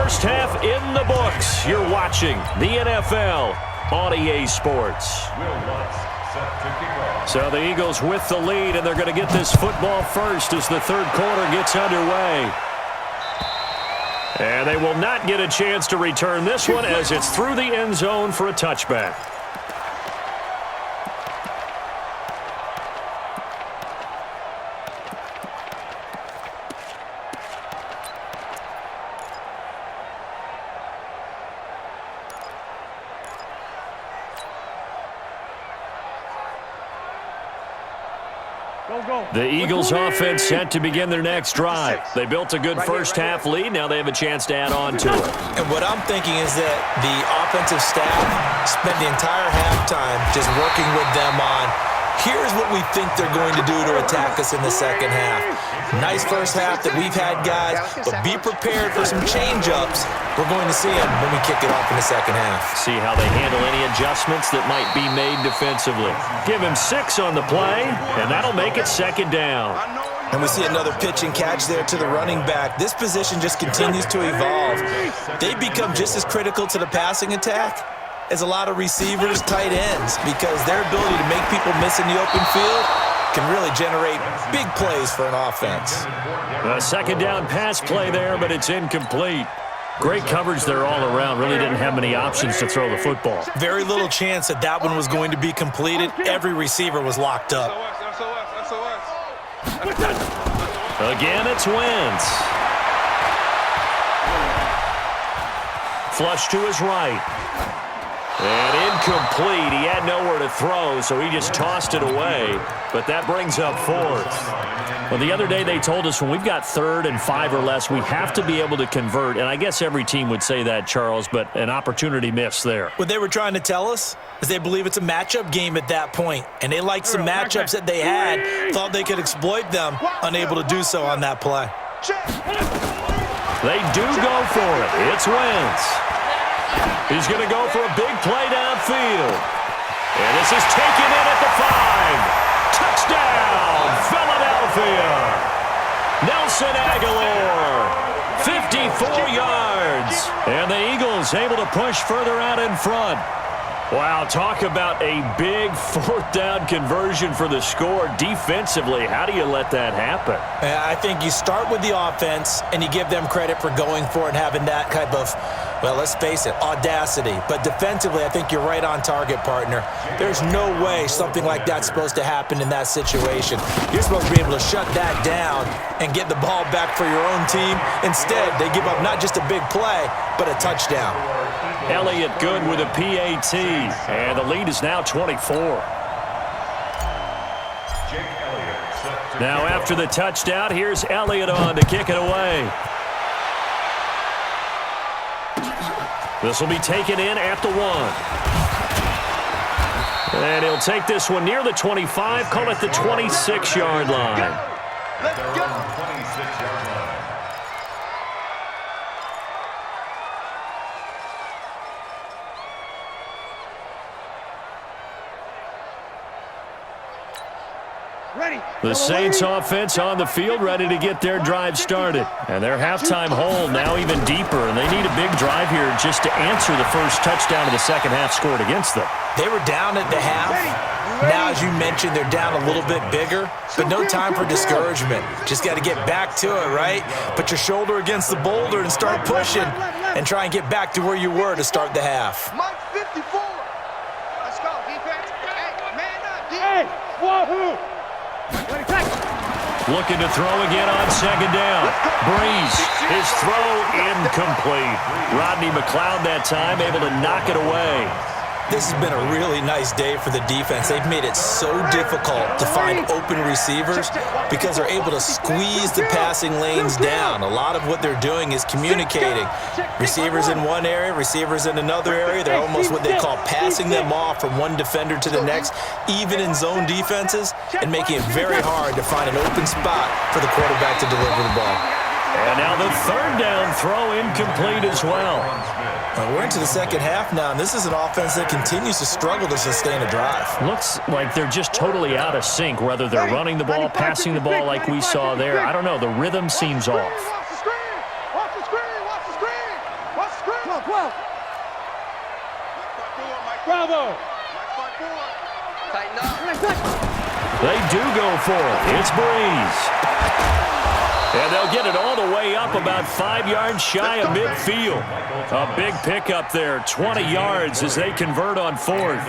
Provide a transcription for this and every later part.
First half in the books. You're watching the NFL on EA Sports. So the Eagles with the lead, and they're going to get this football first as the third quarter gets underway. And they will not get a chance to return this one as it's through the end zone for a touchback. The Eagles offense set to begin their next drive. They built a good first half lead. Now they have a chance to add on to it. And what I'm thinking is that the offensive staff spent the entire halftime just working with them on, here's what we think they're going to do to attack us in the second half. Nice first half that we've had, guys, but be prepared for some change-ups. We're going to see them when we kick it off in the second half. See how they handle any adjustments that might be made defensively. Give him 6 on the play, and that'll make it second down. And we see another pitch and catch there to the running back. This position just continues to evolve. They become just as critical to the passing attack as a lot of receivers, tight ends, because their ability to make people miss in the open field can really generate big plays for an offense. A second down pass play there, but it's incomplete. Great coverage there all around. Really didn't have many options to throw the football. Very little chance that that one was going to be completed. Every receiver was locked up. Again, it's Wentz. Flush to his right. And incomplete. He had nowhere to throw, so he just tossed it away. But that brings up 4th. Well, the other day they told us when we've got 3rd and 5 or less, we have to be able to convert. And I guess every team would say that, Charles, but an opportunity missed there. What they were trying to tell us is they believe it's a matchup game at that point. And they liked some matchups that they had, thought they could exploit them, unable to do so on that play. They do go for it. It's Wentz. He's going to go for a big play downfield. And this is taken in at the 5. Touchdown, Philadelphia. Nelson Aguilar, 54 yards. And the Eagles able to push further out in front. Wow, talk about a big 4th down conversion for the score. Defensively, how do you let that happen? I think you start with the offense, and you give them credit for going for it and having that type of, well, let's face it, audacity. But defensively, I think you're right on target, partner. There's no way something like that's supposed to happen in that situation. You're supposed to be able to shut that down and get the ball back for your own team. Instead, they give up not just a big play, but a touchdown. Elliott good with a PAT, and the lead is now 24. Now after the touchdown, here's Elliott on to kick it away. This will be taken in at the 1. And he'll take this one near the 25, call it the 26-yard line. Let's go. 26-yard line. The Saints offense on the field ready to get their drive started. And their halftime hole now even deeper, and they need a big drive here just to answer the first touchdown of the second half scored against them. They were down at the half. Now, as you mentioned, they're down a little bit bigger, but no time for discouragement. Just got to get back to it, right? Put your shoulder against the boulder and start pushing and try and get back to where you were to start the half. Mike 54. Let's go, defense. Hey, man up, defense. Hey, wahoo! Looking to throw again on second down. Breeze, his throw incomplete. Rodney McLeod that time able to knock it away. This has been a really nice day for the defense. They've made it so difficult to find open receivers because they're able to squeeze the passing lanes down. A lot of what they're doing is communicating. Receivers in one area, receivers in another area. They're almost what they call passing them off from one defender to the next, even in zone defenses, and making it very hard to find an open spot for the quarterback to deliver the ball. And now the third down throw incomplete as well. We're into the second half now, and this is an offense that continues to struggle to sustain a drive. Looks like they're just totally out of sync, whether they're running the ball, passing the ball like we saw there. I don't know. The rhythm seems off. Bravo. Tighten up. They do go for it. It's Breeze. And they'll get it all the way up about 5 yards shy of midfield. A big pickup there, 20 yards as they convert on fourth.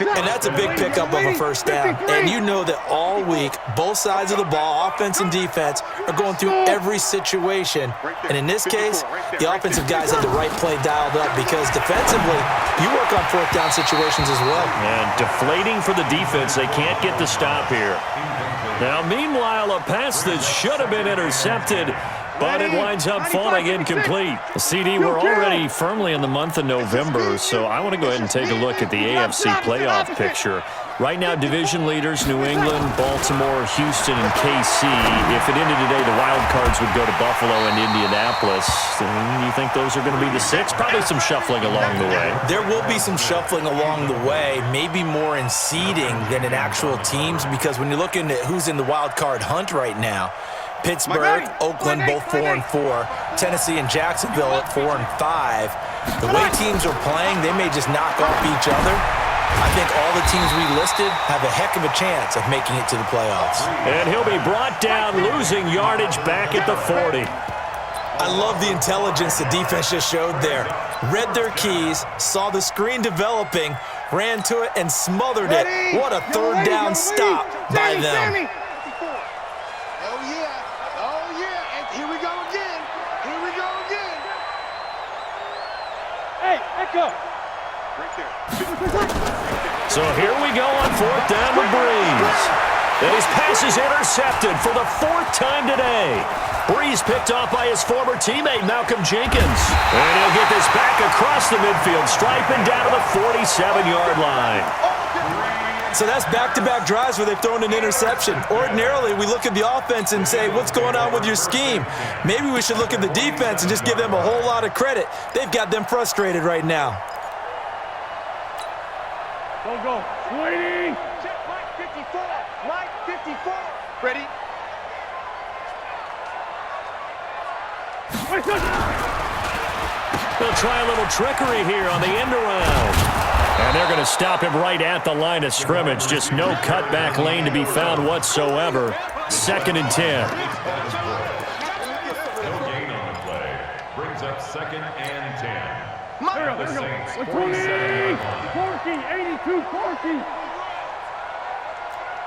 And that's a big pickup of a first down. And you know that all week, both sides of the ball, offense and defense, are going through every situation. And in this case, the offensive guys had the right play dialed up because defensively, you work on fourth down situations as well. And deflating for the defense. They can't get the stop here. Now, meanwhile, a pass that should have been intercepted, but it winds up falling incomplete. CD, we're already firmly in the month of November, so I want to go ahead and take a look at the AFC playoff picture. Right now, division leaders, New England, Baltimore, Houston, and KC. If it ended today, the wild cards would go to Buffalo and Indianapolis. You think those are going to be the 6? Probably some shuffling along the way. There will be some shuffling along the way, maybe more in seeding than in actual teams, because when you're looking at who's in the wild card hunt right now, Pittsburgh, Oakland, both 4-4. Tennessee and Jacksonville at 4-5. The way teams are playing, they may just knock off each other. I think all the teams we listed have a heck of a chance of making it to the playoffs. And he'll be brought down, losing yardage back at the 40. I love the intelligence the defense just showed there. Read their keys, saw the screen developing, ran to it, and smothered it. What a third down stop by them. So here we go on fourth down with Breeze. And his pass is intercepted for the 4th time today. Breeze picked off by his former teammate, Malcolm Jenkins. And he'll get this back across the midfield stripe and down to the 47-yard line. So that's back-to-back drives where they've thrown an interception. Ordinarily, we look at the offense and say, what's going on with your scheme? Maybe we should look at the defense and just give them a whole lot of credit. They've got them frustrated right now. Go. 20. Check Mike 54. Mike 54. Ready? They'll try a little trickery here on the end around. And they're going to stop him right at the line of scrimmage. Just no cutback lane to be found whatsoever. 2nd and 10. No gain on the play. Brings up 2nd and 10. The Saints 20, 47. 82, 40.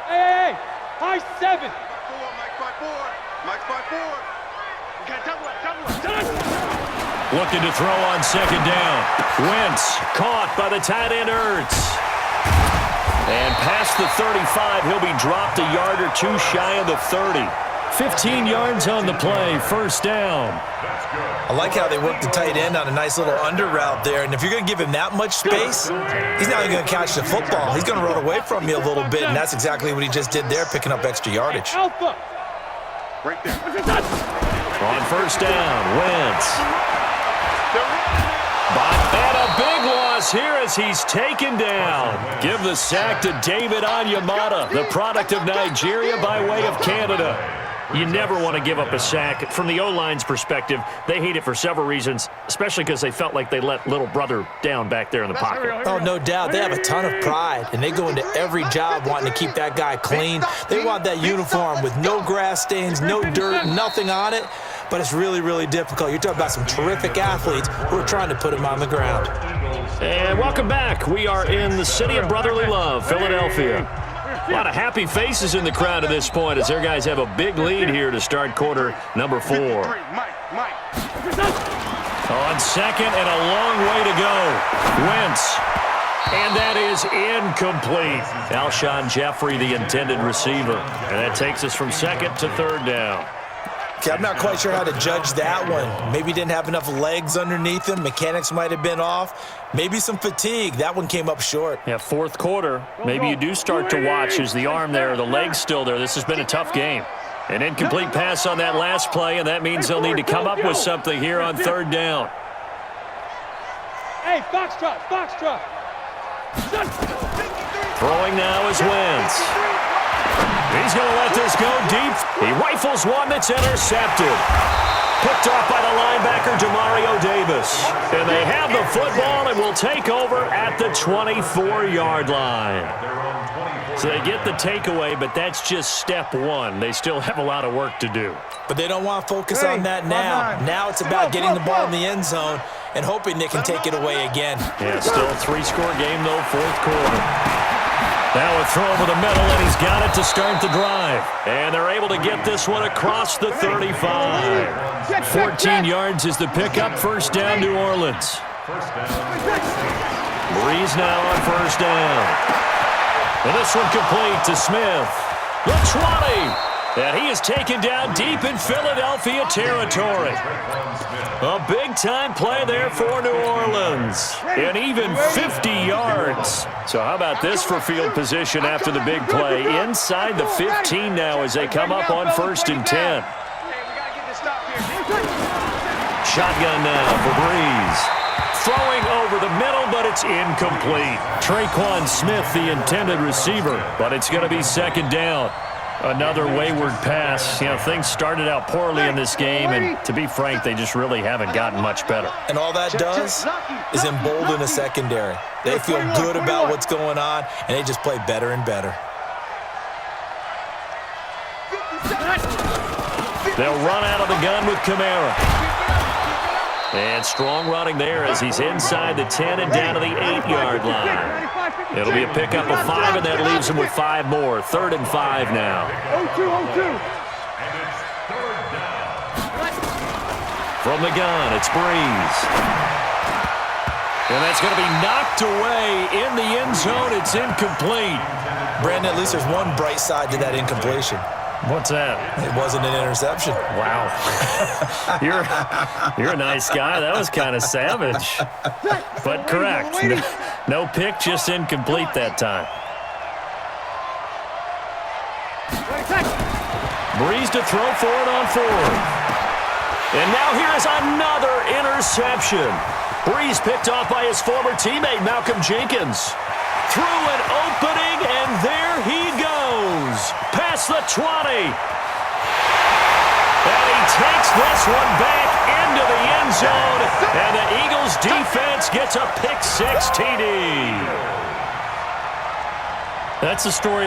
Hey, high 7. Mike 5-4. Mike 5-4. Okay, double. Looking to throw on 2nd down. Wentz caught by the tight end Ertz. And past the 35, he'll be dropped a yard or 2 shy of the 30. 15 yards on the play, 1st down. I like how they work the tight end on a nice little under route there. And if you're going to give him that much space, he's not even going to catch the football. He's going to run away from you a little bit, and that's exactly what he just did there, picking up extra yardage. Alpha. Right there. On 1st down, Wentz. And a big loss here as he's taken down. Give the sack to David Onyemata, the product of Nigeria by way of Canada. You never want to give up a sack. From the O-line's perspective, they hate it for several reasons, especially because they felt like they let little brother down back there in the pocket. Oh, no doubt. They have a ton of pride, and they go into every job wanting to keep that guy clean. They want that uniform with no grass stains, no dirt, nothing on it. But it's really, really difficult. You're talking about some terrific athletes who are trying to put him on the ground. And welcome back. We are in the city of brotherly love, Philadelphia. A lot of happy faces in the crowd at this point as their guys have a big lead here to start quarter number 4. On 2nd and a long way to go. Wentz. And that is incomplete. Alshon Jeffrey, the intended receiver. And that takes us from 2nd to 3rd down. Okay, I'm not quite sure how to judge that one. Maybe he didn't have enough legs underneath him. Mechanics might have been off. Maybe some fatigue. That one came up short. Yeah, 4th quarter. Maybe you do start to watch as the arm there, the leg's still there. This has been a tough game. An incomplete pass on that last play, and that means they'll need to come up with something here on 3rd down. Hey, foxtrot. Throwing now is Wentz. He's going to let this go deep. He rifles one that's intercepted. Picked off by the linebacker, Demario Davis. close. And they have the football and will take over at the 24-yard line. So they get the takeaway, but that's just step one. They still have a lot of work to do. But they don't want to focus on that now. Now it's about getting the ball in the end zone and hoping they can take it away again. Yeah, still a three-score game, though, fourth quarter. Now a throw over the middle, and he's got it to start the drive. And they're able to get this one across the 35. 14 yards is the pickup. First down, New Orleans. Breeze now on first down. And this one complete to Smith. The 20. And he is taken down deep in Philadelphia territory. A big-time play there for New Orleans. And even 50 yards. So how about this for field position after the big play? Inside the 15 now as they come up on 1st and 10. Shotgun now for Breeze. Throwing over the middle, but it's incomplete. Traquan Smith, the intended receiver, but it's going to be second down. Another wayward pass. You know, things started out poorly in this game, and to be frank, they just really haven't gotten much better. And all that does is embolden the secondary. They feel good about what's going on, and they just play better and better. They'll run out of the gun with Kamara. And strong running there as he's inside the 10 and down to the 8-yard line. It'll be a pickup of 5, and that leaves him with 5 more. 3rd and 5 now. From the gun, it's Breeze. And that's going to be knocked away in the end zone. It's incomplete. Brandon, at least there's one bright side to that incompletion. What's that? It wasn't an interception. Wow. You're a nice guy. That was kind of savage. But correct. No pick, just incomplete that time. Breeze to throw for it on 4th. And now here is another interception. Breeze picked off by his former teammate, Malcolm Jenkins. Through an opening, and there he goes. Past the 20. And he takes this one back into the end zone. And the Eagles defense gets a pick-6 TD. That's the story.